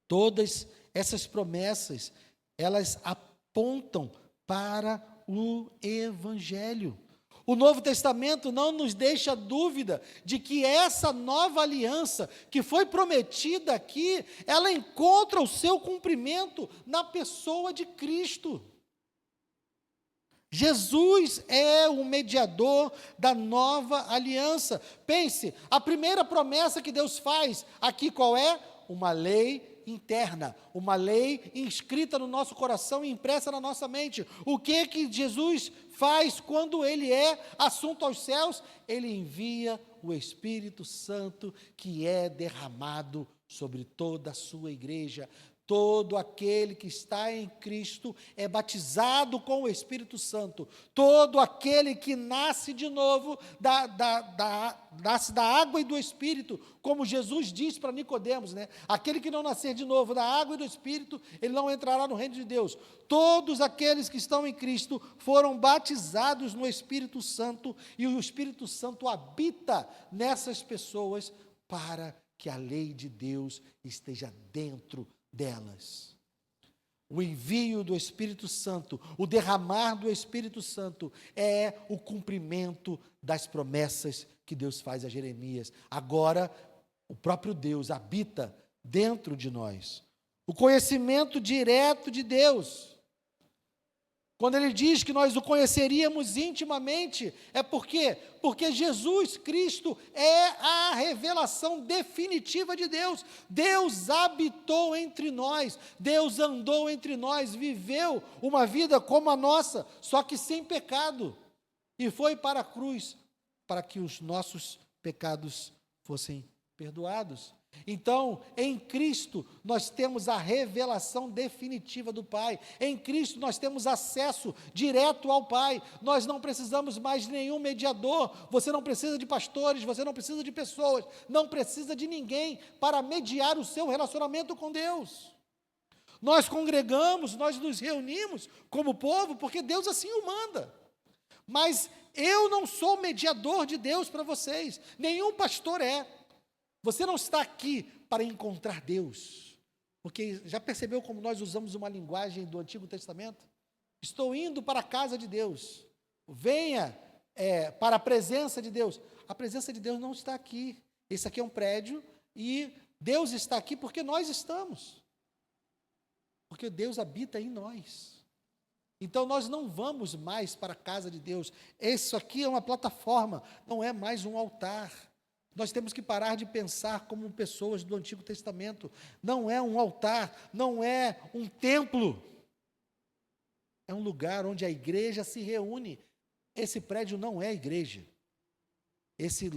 todas essas promessas, elas apontam para o Evangelho. O Novo Testamento não nos deixa dúvida de que essa nova aliança que foi prometida aqui, ela encontra o seu cumprimento na pessoa de Cristo. Jesus é o mediador da nova aliança. Pense, a primeira promessa que Deus faz aqui qual é? Uma lei interna, uma lei inscrita no nosso coração e impressa na nossa mente. O que Jesus faz quando ele é assunto aos céus? Ele envia o Espírito Santo que é derramado sobre toda a sua igreja. Todo aquele que está em Cristo é batizado com o Espírito Santo. Todo aquele que nasce de novo, nasce da água e do Espírito, como Jesus disse para Nicodemos, né? Aquele que não nascer de novo da água e do Espírito, ele não entrará no reino de Deus. Todos aqueles que estão em Cristo foram batizados no Espírito Santo, e o Espírito Santo habita nessas pessoas para que a lei de Deus esteja dentro delas. O envio do Espírito Santo, o derramar do Espírito Santo é o cumprimento das promessas que Deus faz a Jeremias. Agora, o próprio Deus habita dentro de nós. O conhecimento direto de Deus. Quando ele diz que nós o conheceríamos intimamente, é porque Jesus Cristo é a revelação definitiva de Deus. Deus habitou entre nós, Deus andou entre nós, viveu uma vida como a nossa, só que sem pecado, e foi para a cruz, para que os nossos pecados fossem perdoados. Então, em Cristo, nós temos a revelação definitiva do Pai. Em Cristo, nós temos acesso direto ao Pai. Nós não precisamos mais de nenhum mediador. Você não precisa de pastores, você não precisa de pessoas, não precisa de ninguém para mediar o seu relacionamento com Deus. Nós congregamos, nós nos reunimos como povo, porque Deus assim o manda. Mas eu não sou mediador de Deus para vocês, nenhum pastor é. Você não está aqui para encontrar Deus, porque já percebeu como nós usamos uma linguagem do Antigo Testamento? Estou indo para a casa de Deus, venha para a presença de Deus. A presença de Deus não está aqui, esse aqui é um prédio e Deus está aqui porque nós estamos, porque Deus habita em nós. Então nós não vamos mais para a casa de Deus, isso aqui é uma plataforma, não é mais um altar. Nós temos que parar de pensar como pessoas do Antigo Testamento. Não é um altar, não é um templo. É um lugar onde a igreja se reúne. Esse prédio não é a igreja. Esse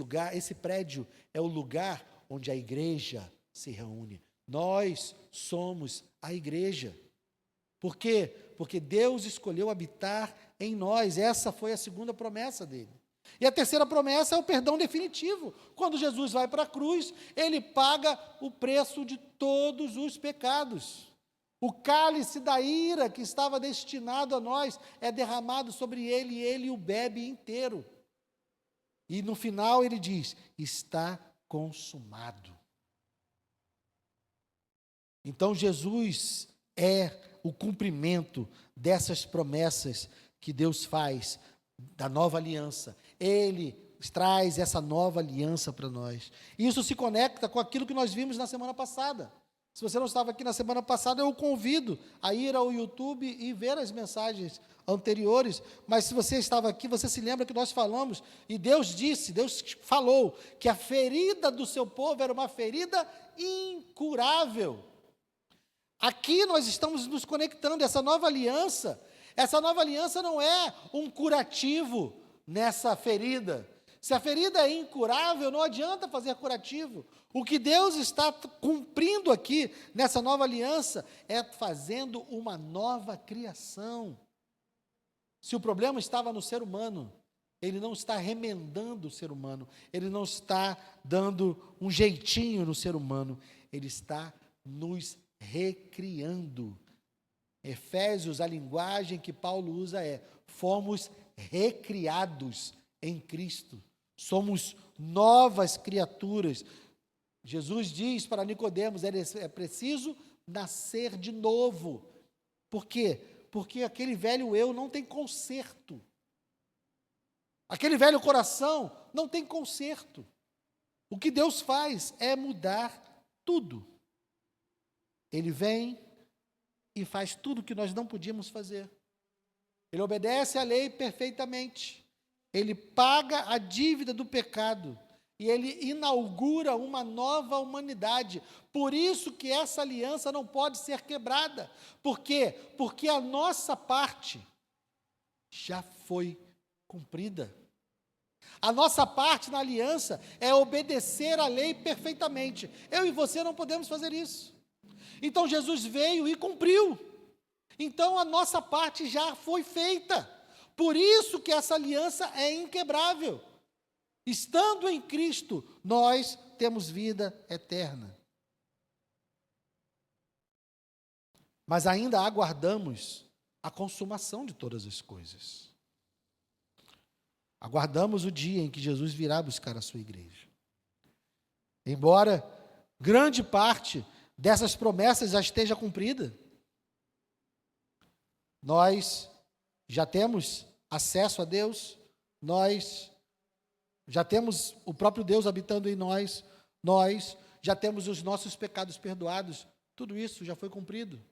prédio é o lugar onde a igreja se reúne. Nós somos a igreja. Por quê? Porque Deus escolheu habitar em nós. Essa foi a segunda promessa dele. E a terceira promessa é o perdão definitivo. Quando Jesus vai para a cruz, ele paga o preço de todos os pecados. O cálice da ira que estava destinado a nós é derramado sobre ele e ele o bebe inteiro. E no final ele diz: está consumado. Então Jesus é o cumprimento dessas promessas que Deus faz da nova aliança. Ele traz essa nova aliança para nós. Isso se conecta com aquilo que nós vimos na semana passada. Se você não estava aqui na semana passada, eu o convido a ir ao YouTube e ver as mensagens anteriores. Mas se você estava aqui, você se lembra que nós falamos, e Deus falou, que a ferida do seu povo era uma ferida incurável. Aqui nós estamos nos conectando, essa nova aliança não é um curativo nessa ferida. Se a ferida é incurável, não adianta fazer curativo. O que Deus está cumprindo aqui, nessa nova aliança, é fazendo uma nova criação. Se o problema estava no ser humano, ele não está remendando o ser humano, ele não está dando um jeitinho no ser humano, ele está nos recriando. Efésios, a linguagem que Paulo usa fomos recriados em Cristo, somos novas criaturas. Jesus diz para Nicodemos, é preciso nascer de novo. Por quê? Porque aquele velho eu não tem conserto, aquele velho coração não tem conserto. O que Deus faz é mudar tudo. Ele vem e faz tudo o que nós não podíamos fazer. Ele obedece à lei perfeitamente. Ele paga a dívida do pecado. E ele inaugura uma nova humanidade. Por isso que essa aliança não pode ser quebrada. Por quê? Porque a nossa parte já foi cumprida. A nossa parte na aliança é obedecer à lei perfeitamente. Eu e você não podemos fazer isso. Então Jesus veio e cumpriu. Então a nossa parte já foi feita. Por isso que essa aliança é inquebrável. Estando em Cristo, nós temos vida eterna. Mas ainda aguardamos a consumação de todas as coisas. Aguardamos o dia em que Jesus virá buscar a sua igreja. Embora grande parte dessas promessas já esteja cumprida, nós já temos acesso a Deus, nós já temos o próprio Deus habitando em nós, nós já temos os nossos pecados perdoados, tudo isso já foi cumprido.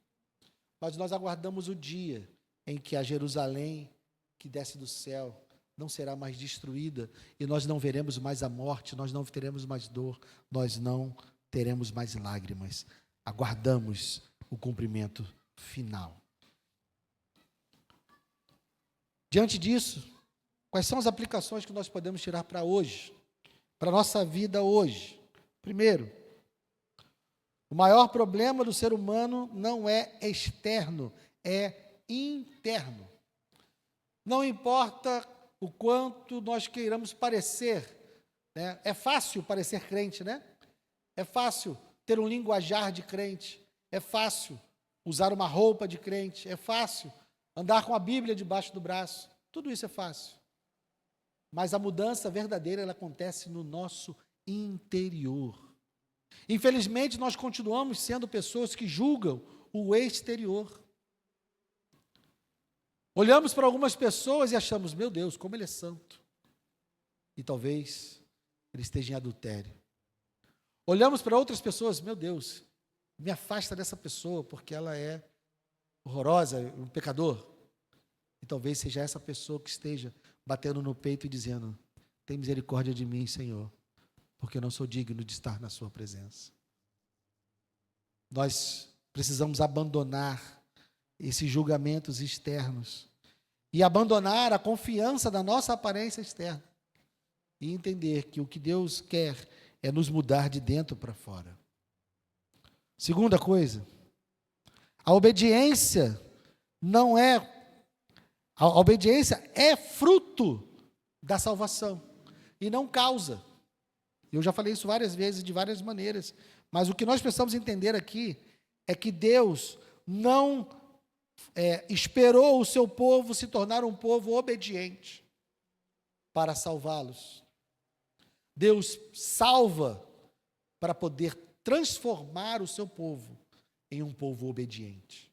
Mas nós aguardamos o dia em que a Jerusalém que desce do céu não será mais destruída, e nós não veremos mais a morte, nós não teremos mais dor, nós não teremos mais lágrimas. Aguardamos o cumprimento final. Diante disso, quais são as aplicações que nós podemos tirar para hoje, para a nossa vida hoje? Primeiro, O maior problema do ser humano não é externo, é interno. Não importa o quanto nós queiramos parecer, né? É fácil parecer crente, né? É fácil ter um linguajar de crente, é fácil usar uma roupa de crente, é fácil andar com a Bíblia debaixo do braço, tudo isso é fácil. Mas a mudança verdadeira, ela acontece no nosso interior. Infelizmente, nós continuamos sendo pessoas que julgam o exterior. Olhamos para algumas pessoas e achamos, meu Deus, como ele é santo. E talvez ele esteja em adultério. Olhamos para outras pessoas, meu Deus, me afasta dessa pessoa porque ela é horrorosa, um pecador. E talvez seja essa pessoa que esteja batendo no peito e dizendo, tem misericórdia de mim, Senhor, porque eu não sou digno de estar na sua presença. Nós precisamos abandonar esses julgamentos externos e abandonar a confiança da nossa aparência externa e entender que o que Deus quer é nos mudar de dentro para fora. Segunda coisa, a obediência é fruto da salvação e não causa. Eu já falei isso várias vezes, de várias maneiras, mas o que nós precisamos entender aqui é que Deus não esperou o seu povo se tornar um povo obediente para salvá-los. Deus salva para poder transformar o seu povo em um povo obediente.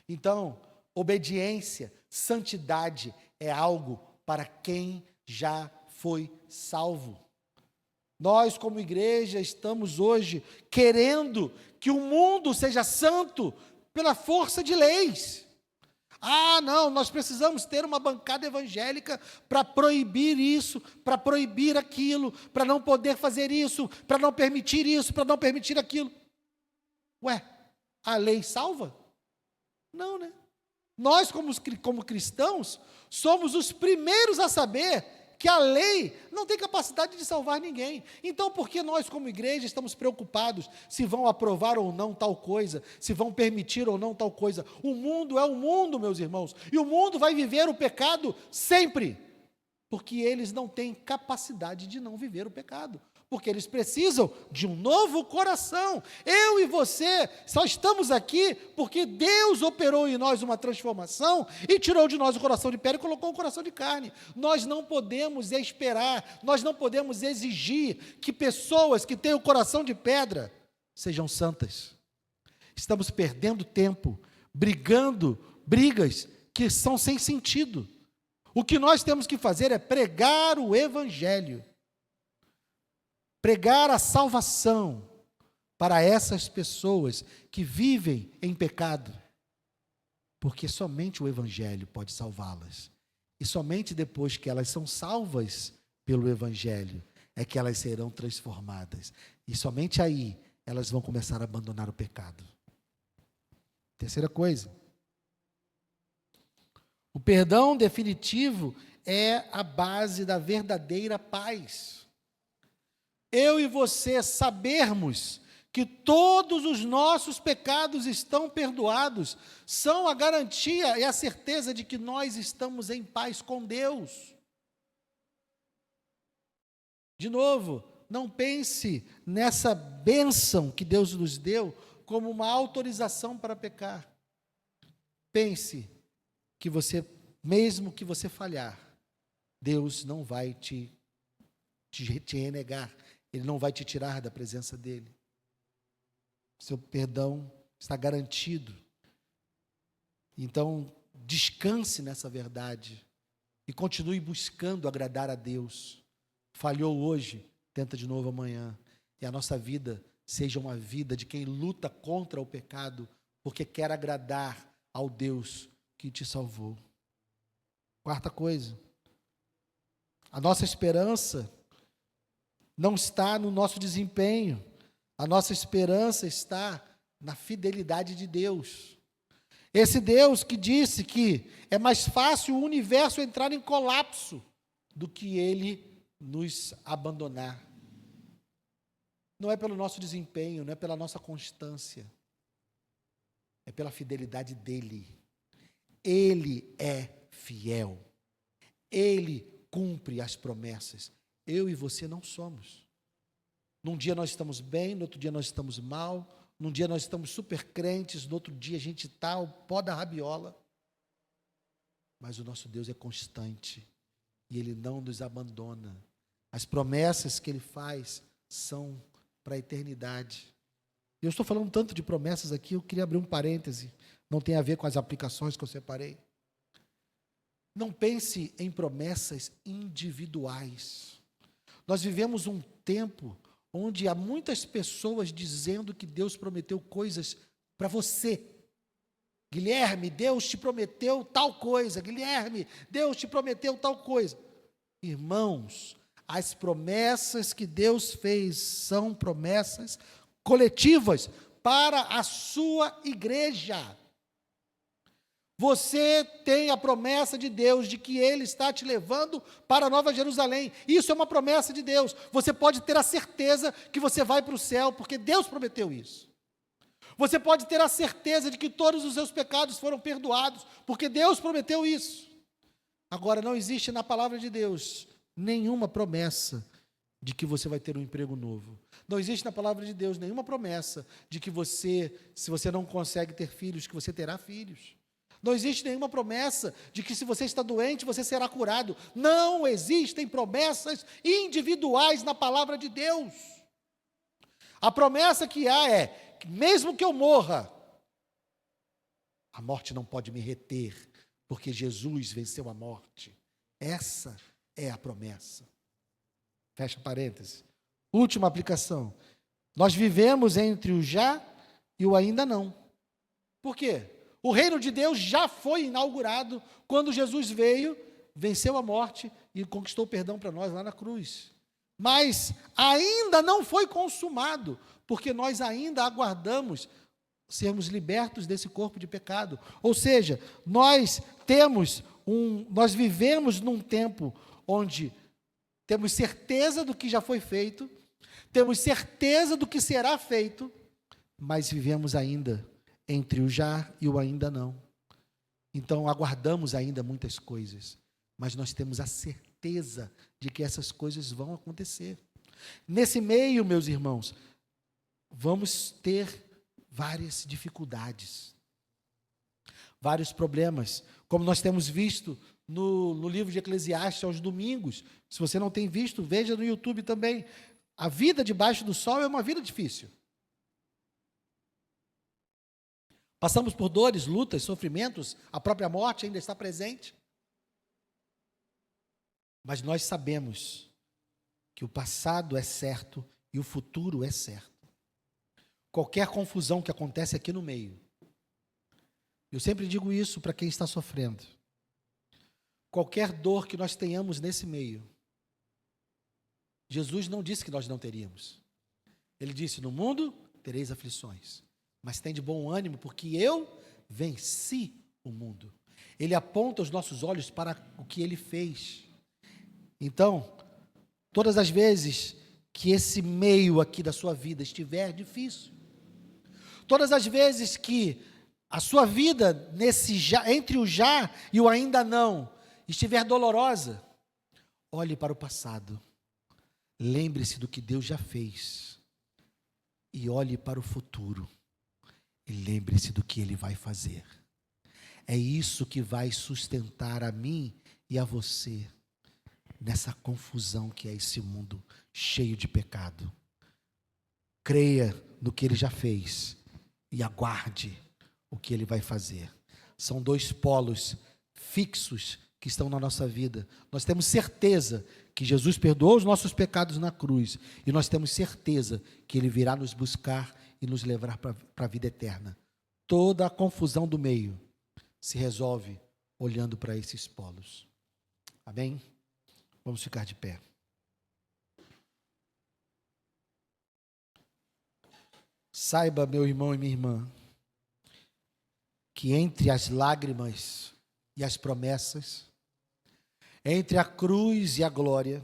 Então, obediência, santidade é algo para quem já foi salvo. Nós, como igreja, estamos hoje querendo que o mundo seja santo pela força de leis. Ah, não, nós precisamos ter uma bancada evangélica para proibir isso, para proibir aquilo, para não poder fazer isso, para não permitir isso, para não permitir aquilo. Ué, a lei salva? Não, né? Nós, como cristãos, somos os primeiros a saber que a lei não tem capacidade de salvar ninguém. Então, por que nós, como igreja, estamos preocupados se vão aprovar ou não tal coisa, se vão permitir ou não tal coisa? O mundo é o mundo, meus irmãos, e o mundo vai viver o pecado sempre, porque eles não têm capacidade de não viver o pecado, porque eles precisam de um novo coração. Eu e você só estamos aqui porque Deus operou em nós uma transformação e tirou de nós o coração de pedra e colocou um coração de carne. Nós não podemos esperar, nós não podemos exigir que pessoas que têm o coração de pedra sejam santas. Estamos perdendo tempo, brigando, brigas que são sem sentido. O que nós temos que fazer é pregar o evangelho. Pregar a salvação para essas pessoas que vivem em pecado, porque somente o Evangelho pode salvá-las, e somente depois que elas são salvas pelo Evangelho, é que elas serão transformadas, e somente aí elas vão começar a abandonar o pecado. Terceira coisa, o perdão definitivo é a base da verdadeira paz. Eu e você sabermos que todos os nossos pecados estão perdoados, são a garantia e a certeza de que nós estamos em paz com Deus. De novo, não pense nessa bênção que Deus nos deu como uma autorização para pecar. Pense que você, mesmo que você falhar, Deus não vai te renegar. Ele não vai te tirar da presença dele. Seu perdão está garantido. Então, descanse nessa verdade e continue buscando agradar a Deus. Falhou hoje, tenta de novo amanhã. E a nossa vida seja uma vida de quem luta contra o pecado, porque quer agradar ao Deus que te salvou. Quarta coisa, a nossa esperança não está no nosso desempenho, a nossa esperança está na fidelidade de Deus. Esse Deus que disse que é mais fácil o universo entrar em colapso do que ele nos abandonar. Não é pelo nosso desempenho, não é pela nossa constância, é pela fidelidade dele. Ele é fiel. Ele cumpre as promessas. Eu e você não somos. Num dia nós estamos bem, no outro dia nós estamos mal, num dia nós estamos super crentes, no outro dia a gente está o pó da rabiola. Mas o nosso Deus é constante e Ele não nos abandona. As promessas que Ele faz são para a eternidade. Eu estou falando tanto de promessas aqui, eu queria abrir um parêntese, não tem a ver com as aplicações que eu separei. Não pense em promessas individuais. Nós vivemos um tempo onde há muitas pessoas dizendo que Deus prometeu coisas para você. Guilherme, Deus te prometeu tal coisa. Guilherme, Deus te prometeu tal coisa. Irmãos, as promessas que Deus fez são promessas coletivas para a sua igreja. Você tem a promessa de Deus de que Ele está te levando para a Nova Jerusalém. Isso é uma promessa de Deus. Você pode ter a certeza que você vai para o céu, porque Deus prometeu isso. Você pode ter a certeza de que todos os seus pecados foram perdoados, porque Deus prometeu isso. Agora, não existe na palavra de Deus nenhuma promessa de que você vai ter um emprego novo. Não existe na palavra de Deus nenhuma promessa de que você, se você não consegue ter filhos, que você terá filhos. Não existe nenhuma promessa de que se você está doente, você será curado. Não existem promessas individuais na palavra de Deus. A promessa que há é, que mesmo que eu morra, a morte não pode me reter, porque Jesus venceu a morte. Essa é a promessa. Fecha parênteses. Última aplicação. Nós vivemos entre o já e o ainda não. Por quê? O reino de Deus já foi inaugurado quando Jesus veio, venceu a morte e conquistou o perdão para nós lá na cruz. Mas ainda não foi consumado, porque nós ainda aguardamos sermos libertos desse corpo de pecado. Ou seja, nós vivemos num tempo onde temos certeza do que já foi feito, temos certeza do que será feito, mas vivemos ainda entre o já e o ainda não. Então, aguardamos ainda muitas coisas, mas nós temos a certeza de que essas coisas vão acontecer. Nesse meio, meus irmãos, vamos ter várias dificuldades, vários problemas, como nós temos visto no livro de Eclesiastes aos domingos. Se você não tem visto, veja no YouTube também. A vida debaixo do sol é uma vida difícil. Passamos por dores, lutas, sofrimentos, a própria morte ainda está presente. Mas nós sabemos que o passado é certo e o futuro é certo. Qualquer confusão que acontece aqui no meio, eu sempre digo isso para quem está sofrendo. Qualquer dor que nós tenhamos nesse meio, Jesus não disse que nós não teríamos. Ele disse, no mundo tereis aflições, mas tem de bom ânimo, porque eu venci o mundo. Ele aponta os nossos olhos para o que Ele fez. Então, todas as vezes que esse meio aqui da sua vida estiver difícil, todas as vezes que a sua vida entre o já e o ainda não estiver dolorosa, olhe para o passado, lembre-se do que Deus já fez e olhe para o futuro. E lembre-se do que Ele vai fazer. É isso que vai sustentar a mim e a você nessa confusão que é esse mundo cheio de pecado. Creia no que Ele já fez e aguarde o que Ele vai fazer. São dois polos fixos que estão na nossa vida. Nós temos certeza que Jesus perdoou os nossos pecados na cruz e nós temos certeza que Ele virá nos buscar e nos levar para a vida eterna. Toda a confusão do meio se resolve olhando para esses polos. Amém? Vamos ficar de pé. Saiba, meu irmão e minha irmã, que entre as lágrimas e as promessas, entre a cruz e a glória,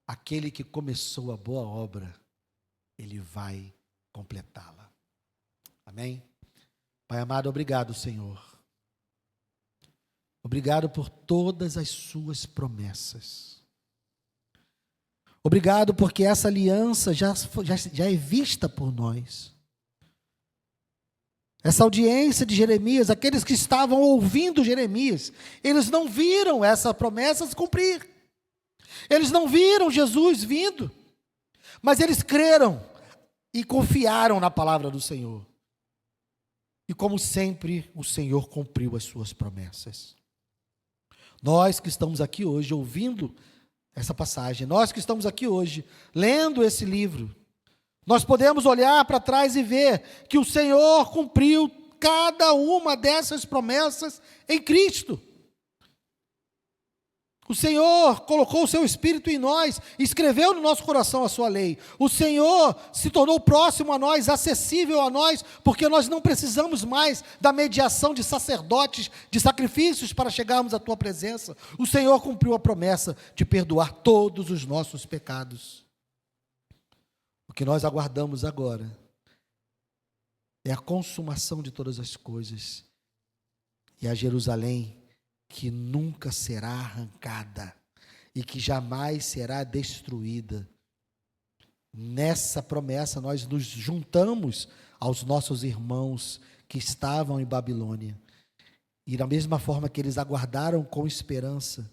aquele que começou a boa obra, ele vai completá-la. Amém? Pai amado, obrigado, Senhor. Obrigado por todas as suas promessas. Obrigado porque essa aliança já é vista por nós. Essa audiência de Jeremias, aqueles que estavam ouvindo Jeremias, eles não viram essa promessa se cumprir. Eles não viram Jesus vindo, mas eles creram e confiaram na palavra do Senhor. E como sempre, o Senhor cumpriu as suas promessas. Nós que estamos aqui hoje ouvindo essa passagem, nós que estamos aqui hoje lendo esse livro, nós podemos olhar para trás e ver que o Senhor cumpriu cada uma dessas promessas em Cristo. O Senhor colocou o seu Espírito em nós, escreveu no nosso coração a sua lei. O Senhor se tornou próximo a nós, acessível a nós, porque nós não precisamos mais da mediação de sacerdotes, de sacrifícios para chegarmos à tua presença. O Senhor cumpriu a promessa de perdoar todos os nossos pecados. O que nós aguardamos agora é a consumação de todas as coisas e a Jerusalém que nunca será arrancada e que jamais será destruída. Nessa promessa nós nos juntamos aos nossos irmãos que estavam em Babilônia. E da mesma forma que eles aguardaram com esperança,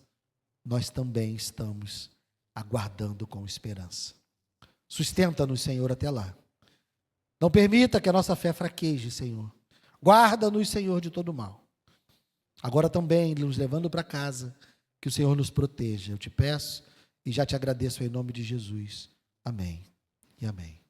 nós também estamos aguardando com esperança. Sustenta-nos, Senhor, até lá. Não permita que a nossa fé fraqueje, Senhor. Guarda-nos, Senhor, de todo mal. Agora também, nos levando para casa, que o Senhor nos proteja. Eu te peço e já te agradeço em nome de Jesus. Amém e amém.